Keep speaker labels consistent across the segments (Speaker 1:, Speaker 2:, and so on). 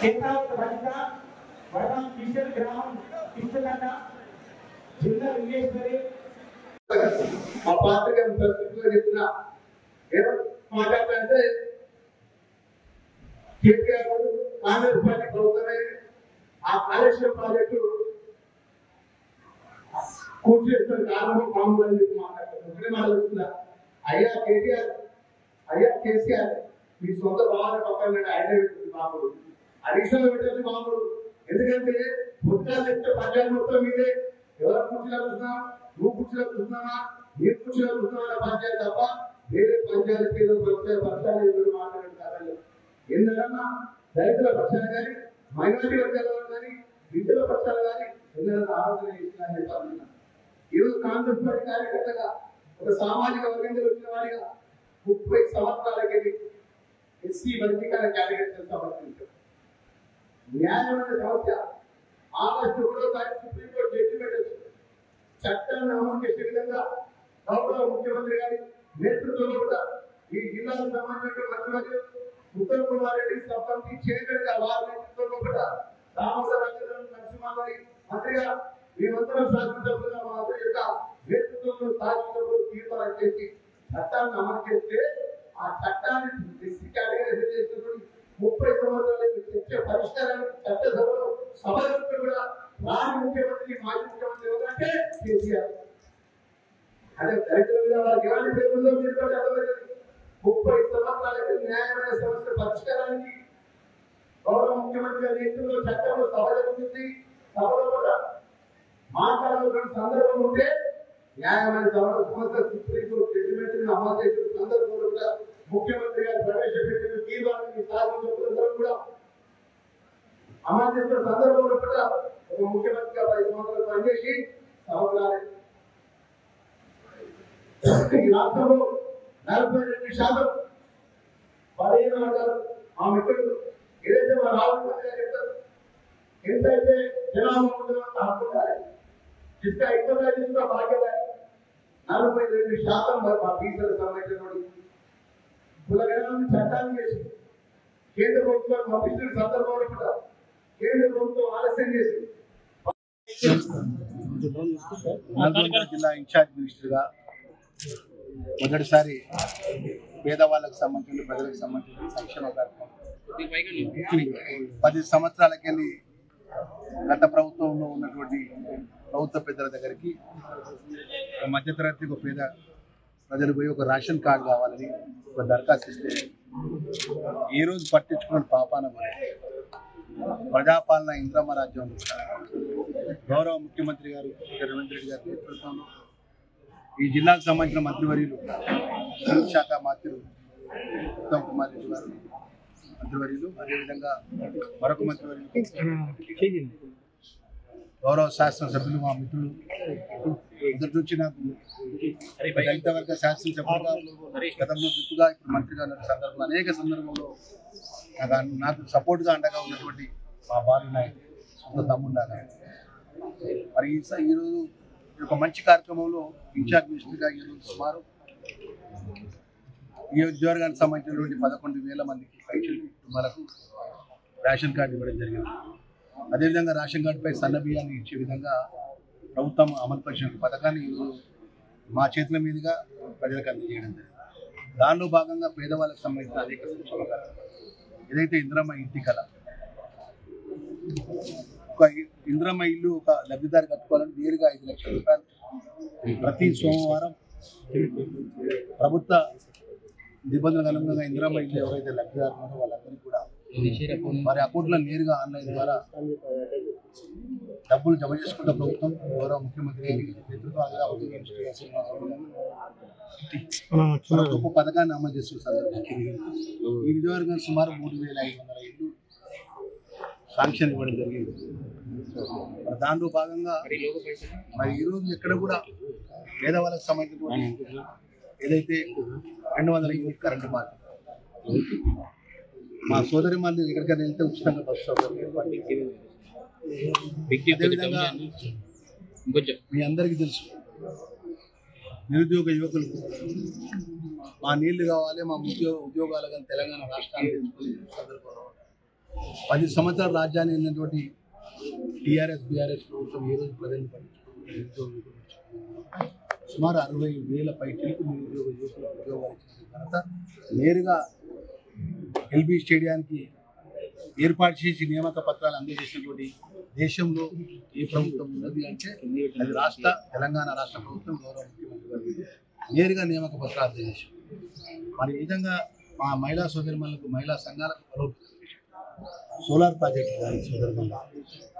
Speaker 1: కేంద్రావతి వనిత వరదం కిషన్ గ్రామం కిష్టగడ్డ జిల్లా విజయేశ్వరి
Speaker 2: మా పాత్రిక ప్రస్తుతంగా చెప్తున్నా ఏదో మాట్లాడాలంటే కేటీఆర్ కాంగ్రెస్ పార్టీ ప్రభుత్వమే ఆ కాళేశ్వరం ప్రాజెక్టు కూర్చేస్తున్న కారణం కాంగ్రెస్ అని చెప్పి మాట్లాడుతున్నా మాట్లాడుతున్నా అయ్యా కేటీఆర్ అయ్యా కేసీఆర్ మీ సొంత భావాన్ని పక్కన ఐడెంటిటీ బాబుడు అడిషనల్ పెట్టండి బాబుడు ఎందుకంటే పుస్తకాలు చెప్తే పంచాయతీ మొత్తం మీదే ఎవరు కూర్చున్నా చూస్తున్నా నువ్వు కూర్చున్నా చూస్తున్నావా మీరు కూర్చున్నా చూస్తున్నావా పంచాయతీ తప్ప వేరే పంచాయతీ పేదలు పక్షాలు ఎవరు మాట్లాడే కాదు ఎందుకన్నా దళితుల పక్షాలు కానీ మైనారిటీ వర్గాల కానీ విద్యుల పక్షాలు కానీ ఎందుకంటే ఆలోచన చేస్తున్నారని చెప్తున్నా ఈరోజు కాంగ్రెస్ పార్టీ కార్యకర్తగా ఒక సామాజిక వర్గంలో వచ్చిన వారిగా 30 సంవత్సరాలకి ఎస్సీ వర్గీకరణ కేటగిరీ సమర్పించారు న్యాయమైన సమస్య ఆగస్టు 1వ తారీఖు సుప్రీంకోర్టు జడ్జిమెంట్ వచ్చింది చట్టాన్ని అమలు చేసే విధంగా గౌరవ ముఖ్యమంత్రి గారి నేతృత్వంలో కూడా ఈ జిల్లాకు సంబంధించిన మంత్రులు ఉత్తమ్ కుమార్ రెడ్డి సంబంధించి చైర్మన్ గా వారి నేతృత్వంలో కూడా రామచంద్ర నరసింహారావు మంత్రిగా మేమందరం శాసనసభ్యులుగా మా అందరి యొక్క నేతృత్వంలో శాసనసభ్యులు తీర్మానం చేసి చట్టాన్ని అమలు చేస్తే ఆ చట్టాన్ని ఎస్సీ కేటగిరీ చేసినప్పుడు 30 సంవత్సరాలు చర్చ పరిష్కారానికి చట్టసభలో సభలో కూడా రాని ముఖ్యమంత్రి మాజీ ముఖ్యమంత్రి ఎవరంటే కేసీఆర్ అదే దళితుల మీద వాళ్ళకి ఎలాంటి పేరుందో మీరు కూడా అర్థమవుతుంది 30 సంవత్సరాలకి న్యాయమైన సమస్య పరిష్కారానికి గౌరవ ముఖ్యమంత్రి గారి నేతృత్వంలో చట్టంలో సభ జరుగుతుంది సభలో కూడా మాట్లాడాల్సిన సందర్భం ఉంటే న్యాయమైన సమస్య సుప్రీంకోర్టు జడ్జిమెంట్ అమలు చేసిన సందర్భంలో కూడా ముఖ్యమంత్రి గారు ప్రవేశపెట్టిన తీర్మానాన్ని సాధించడం కూడా అమలు చేసిన సందర్భంలో కూడా ఒక ముఖ్యమంత్రిగా 10 సంవత్సరాలు పనిచేసి సమగ్రాలు ఈ రాష్ట్రంలో 42% 15 వర్గాలు ఆ మిత్రులు ఏదైతే మన రాహుల్ గాంధీ గారు చెప్తారు ఎంతైతే జనాభా ఉంటుందో అనుకుంటారు जिसका इतना जिसका भाग्य है 42% మా బీసీలకు సంబంధించినటువంటి కులగణాలను చట్టాన్ని చేసి కేంద్ర ప్రభుత్వం పంపించిన సందర్భంలో కూడా కేంద్ర ప్రభుత్వం ఆలస్యం చేసి
Speaker 3: నల్గొండ జిల్లా ఇన్ఛార్జ్ మినిస్టర్గా మొదటిసారి పేదవాళ్ళకు సంబంధించిన ప్రజలకు సంబంధించిన సంక్షేమ కార్యక్రమం 10 సంవత్సరాలకెళ్ళి గత ప్రభుత్వంలో ఉన్నటువంటి ప్రభుత్వ పెద్దల దగ్గరికి మధ్యతరగతి ఒక పేద ప్రజలు పోయి ఒక రేషన్ కార్డు కావాలని ఒక దరఖాస్తు ఇస్తే ఏ రోజు పట్టించుకున్న పాపాన ప్రజాపాలన ఇంద్రమ్మ రాజ్యంలో గౌరవ ముఖ్యమంత్రి గారు రేవంత్ రెడ్డి గారి నేతృత్వంలో ఈ జిల్లాకు సంబంధించిన మంత్రివర్యులు శాఖ మంత్రులు ఉత్తమ్ కుమార్ రెడ్డి గారు మంత్రివర్యులు అదేవిధంగా మరొక మంత్రివర్యులు గౌరవ శాసనసభ్యులు మా మిత్రులు మొదటి నుంచి నాకు దళిత వర్గ శాసనసభ్యులుగా గతంలో విప్పుగా ఇప్పుడు మంత్రిగా ఉన్న సందర్భంలో అనేక సందర్భంలో నాకు సపోర్ట్గా అండగా ఉన్నటువంటి మా బాలు నాయక్ సొంత తమ్ముళ్ళగా మరి ఈరోజు ఒక మంచి కార్యక్రమంలో ఇన్ఛార్జ్ మినిస్టర్గా ఈరోజు సుమారు ఈ ఉద్యోగానికి సంబంధించినటువంటి 11,000 మందికి పైసలు కుటుంబాలకు రేషన్ కార్డు ఇవ్వడం జరిగింది. అదేవిధంగా రేషన్ కార్డుపై సన్న బియ్యాన్ని ఇచ్చే విధంగా ప్రభుత్వం అమలుపరిచిన పథకాన్ని మా చేతుల మీదుగా ప్రజలకు అందజేయడం జరిగింది. దానిలో భాగంగా పేదవాళ్ళకు సంబంధించిన అనేక సంక్షేమ కార్యక్రమాలు ఏదైతే ఇంద్రమ్మ ఇంటి కళ ఒక ఇంద్రమ్మ ఇల్లు ఒక లబ్ధిదారు కట్టుకోవాలని నేరుగా 5 లక్షల రూపాయలు ప్రతి సోమవారం ప్రభుత్వ నిబంధనలకు అనుగుణంగా ఇంద్రమ్మ ఇల్లు ఎవరైతే లబ్ధిదారు ఉన్నారో వాళ్ళందరికీ కూడా వారి అకౌంట్లో నేరుగా ఆన్లైన్ ద్వారా డబ్బులు జమ చేసుకుంటే ప్రభుత్వం గౌరవ ముఖ్యమంత్రి గొప్ప పథకాన్ని అమలు చేస్తున్న సందర్భంగా ఈ నియోజకవర్గం సుమారు 3,500 ఇళ్ళు శాంక్షన్ ఇవ్వడం జరిగింది. దానిలో భాగంగా మరి ఈరోజు ఎక్కడ కూడా పేదవాళ్ళకు సంబంధించినటువంటి ఏదైతే 200 యూనిట్ కరెంటు మార్పు మా సోదరి మళ్ళీ ఎక్కడికైనా వెళ్తే ఉచితంగా బస్సు సౌకర్యం అదేవిధంగా మీ అందరికీ తెలుసు నిరుద్యోగ యువకులకు మా నీళ్లు కావాలి మా ఉద్యోగాలు కానీ తెలంగాణ రాష్ట్రానికి సందర్భంలో 10 సంవత్సరాల రాజ్యాన్ని ఉన్నటువంటి టీఆర్ఎస్ బీఆర్ఎస్ ప్రభుత్వం ఏ రోజు ప్రజలు పట్టించుకుంటుంది. సుమారు 60,000 పైచీలకు నిరుద్యోగ యువకులకు ఉద్యోగాలు ఇచ్చిన ఘనత నేరుగా ఎల్బీ స్టేడియానికి ఏర్పాటు చేసి నియామక పత్రాలు అందజేసినటువంటి దేశంలో ఏ ప్రభుత్వం ఉన్నది అంటే అది తెలంగాణ రాష్ట్ర ప్రభుత్వం గౌరవ ముఖ్యమంత్రి గారు నేరుగా నియామక పత్రాలు అందజేశారు. మరి ఈ విధంగా మా మహిళా సోదరిమణులకు మహిళా సంఘాలకు బలోపేతం సోలార్ ప్రాజెక్టులు కానీ సోదరిమణులు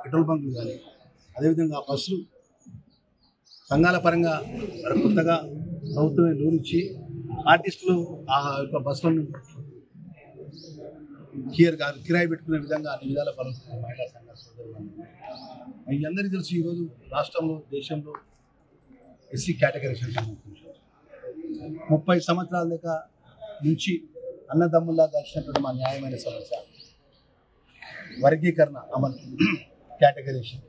Speaker 3: పెట్రోల్ బంకులు కానీ అదేవిధంగా బస్సులు సంఘాల పరంగా మరి కొత్తగా ప్రభుత్వమే లోన్ ఇచ్చి ఆర్టిస్టులు ఆ యొక్క బస్సులను కిరాయి పెట్టుకునే విధంగా అన్ని విధాల బలవుతుంది మహిళా సంఘాల సోదరులు. మీ అందరికీ తెలుసు ఈరోజు రాష్ట్రంలో దేశంలో ఎస్సీ కేటగిరీకి సంబంధించి 30 సంవత్సరాల దాకా నుంచి అన్నదమ్ముల్లా కలిసినటువంటి మా న్యాయమైన సమస్య వర్గీకరణ అమలు కేటగిరీషన్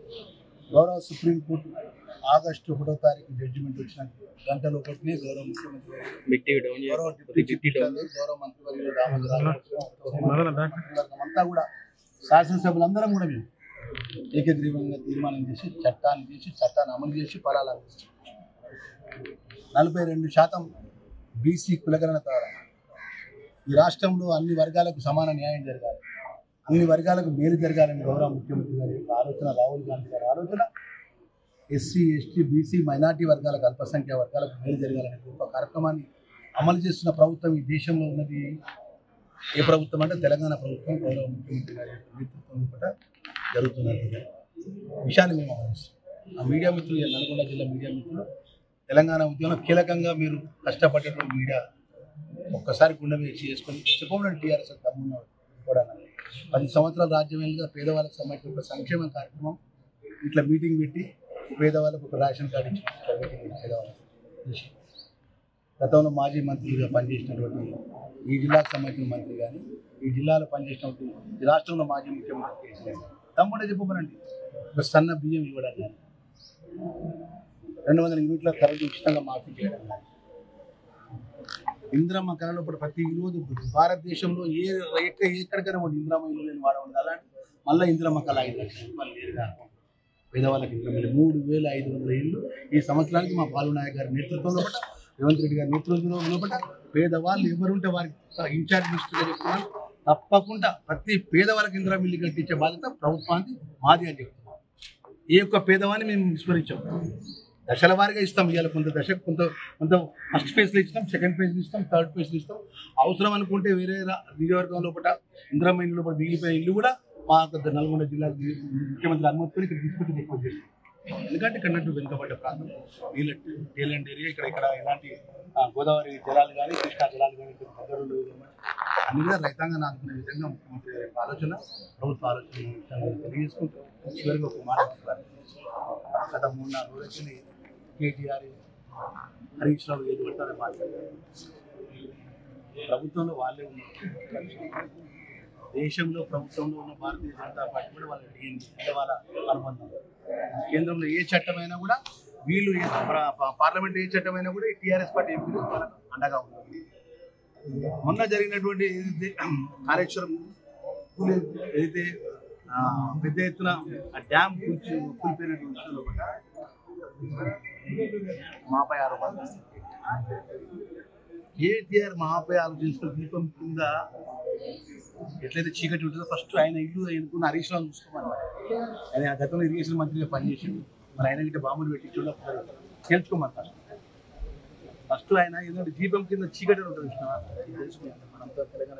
Speaker 3: గౌరవ సుప్రీంకోర్టు ఆగస్టు 1వ తారీఖు జడ్జిమెంట్ వచ్చిన గంటలో ఒకటినే గౌరవ ముఖ్యమంత్రి గౌరవ డిప్యూటీ గౌరవ మంత్రివర్యులు అంతా కూడా శాసనసభ్యులందరం కూడా మేము ఏకగ్రీవంగా తీర్మానం చేసి చట్టాన్ని అమలు చేసి ఫలాలు అందిస్తాం. 42% బీసీ కులగణన ద్వారా ఈ రాష్ట్రంలో అన్ని వర్గాలకు సమాన న్యాయం జరగాలి, అన్ని వర్గాలకు మేలు జరగాలని గౌరవ ముఖ్యమంత్రి గారి యొక్క ఆలోచన, రాహుల్ గాంధీ గారి ఆలోచన. ఎస్సీ ఎస్టీ బీసీ మైనార్టీ వర్గాలకు అల్పసంఖ్య వర్గాలకు మేలు జరగాలనే గొప్ప కార్యక్రమాన్ని అమలు చేస్తున్న ప్రభుత్వం ఈ దేశంలో ఉన్నది ఏ ప్రభుత్వం అంటే తెలంగాణ ప్రభుత్వం గౌరవ ముఖ్యమంత్రి గారి నేతృత్వం కూడా జరుగుతున్నది విషయాన్ని మేము ఆలోచిస్తాం. ఆ మీడియా మిత్రులు, నల్గొండ జిల్లా మీడియా మిత్రులు, తెలంగాణ ఉద్యమంలో కీలకంగా మీరు కష్టపడేటువంటి మీడియా ఒక్కసారి గుండె వేసి చేసుకొని చెప్పమని టీఆర్ఎస్ తమ్మున్న కూడా 10 సంవత్సరాల రాజ్యమేలుగా పేదవాళ్ళకి సంబంధించిన ఒక సంక్షేమ కార్యక్రమం ఇట్లా మీటింగ్ పెట్టి పేదవాళ్ళకు ఒక రేషన్ కార్డు ఇచ్చి పేదవాళ్ళకి గతంలో మాజీ మంత్రిగా పనిచేసినటువంటి ఈ జిల్లాకు సంబంధించిన మంత్రి కానీ ఈ జిల్లాలో పనిచేసినటువంటి ఈ రాష్ట్రంలో మాజీ ముఖ్యమంత్రి కేసీఆర్ తమ్ముడే చెప్పమనండి ఒక సన్న బియ్యం ఇవ్వడం కానీ 200 యూనిట్ల కరెంటు ఉచితంగా మాఫీ చేయడం కానీ ఇందిరమ్మ కళలో ప్రతి రోజు భారతదేశంలో ఎక్కడికైనా ఇందిరమ్మ ఇల్లు నేను వాడవద్దు. అలాంటి మళ్ళీ ఇందిరమ్మ కళ 5 లక్షల రూపాయలు నేరుగా పేదవాళ్ళకి 3,500 ఇళ్ళు ఈ సంవత్సరానికి మా బాలునాయక్ గారి నేతృత్వంలో రేవంత్ రెడ్డి గారి నేతృత్వంలో పేదవాళ్ళు ఎవరుంటే వారికి ఇన్ఛార్జ్ మినిస్టర్గా చెప్తున్నాను. తప్పకుండా ప్రతి పేదవాళ్ళకి ఇందిరమ్మ ఇల్లు కట్టించే బాధ్యత ప్రభుత్వానికి మాది అని చెప్తున్నాం. ఏ ఒక్క పేదవాన్ని మేము విస్మరించాం. దశల వారిగా ఇస్తాం. ఇవాళ కొంత ఫస్ట్ ఫేజ్లో ఇస్తాం, సెకండ్ ఫేజ్లో ఇస్తాం, థర్డ్ ఫేజ్లో ఇస్తాం. అవసరం అనుకుంటే వేరే నియోజకవర్గం లోపల ఇందిరమ్మ ఇల్లు లోపల మిగిలిపోయిన ఇల్లు కూడా మా నల్గొండ జిల్లా ముఖ్యమంత్రి అనుమతితో ఇక్కడ తీసుకొచ్చి ఎక్కువ చేస్తాం. ఎందుకంటే ఇక్కడ వెనుకబడ్డ ప్రాంతం నీళ్ళ టేలెంట్ ఏరియా, ఇక్కడ ఎలాంటి గోదావరి జలాలు కానీ కృష్ణా జలాలు కానీ దగ్గరలో అన్ని కూడా రైతాంగాన్ని ఆదుకునే విధంగా ముఖ్యమంత్రి గారి ఆలోచన, ప్రభుత్వ ఆలోచన తెలియజేసుకుంటూ చివరికి ఒక మాట గత 3-4 రోజులు కేటీఆర్ హరీష్ రావు ఏది పడతారని మాట్లాడారు. ప్రభుత్వంలో వాళ్ళే ఉన్నారు. దేశంలో ప్రభుత్వంలో ఉన్న భారతీయ జనతా పార్టీ కూడా వాళ్ళు అడిగింది అంటే వాళ్ళ అనుబంధం. కేంద్రంలో ఏ చట్టమైనా కూడా వీళ్ళు పార్లమెంట్ ఏ చట్టమైనా కూడా టీఆర్ఎస్ పార్టీ ఎంపీలు వాళ్ళకు అండగా ఉన్నారు. మొన్న జరిగినటువంటి ఏదైతే కాళేశ్వరం ఏదైతే పెద్ద ఎత్తున ఆ డ్యామ్ కూలిపోయినటువంటి విషయంలో కూడా మాపై ఆరోపణలు కేటీఆర్ మాపై ఆలోచించుకుని దీపం కింద ఎట్లయితే చీకటి ఉంటుందో ఫస్ట్ ఆయన ఇల్లు ఎన్నుకున్న హరీష్ రావు చూసుకోమని. ఆయన ఆ గతంలో ఇరిగేషన్ మంత్రిగా పనిచేసిండు. మరి ఆయన గిట్ట బాంబులు పెట్టి చూడకపోతే తెలుసుకోమని ఫస్ట్ ఆయన ఏంటంటే దీపం కింద చీకటి ఉంటుంది తెలుసుకున్నాం మనంతా తెలంగాణ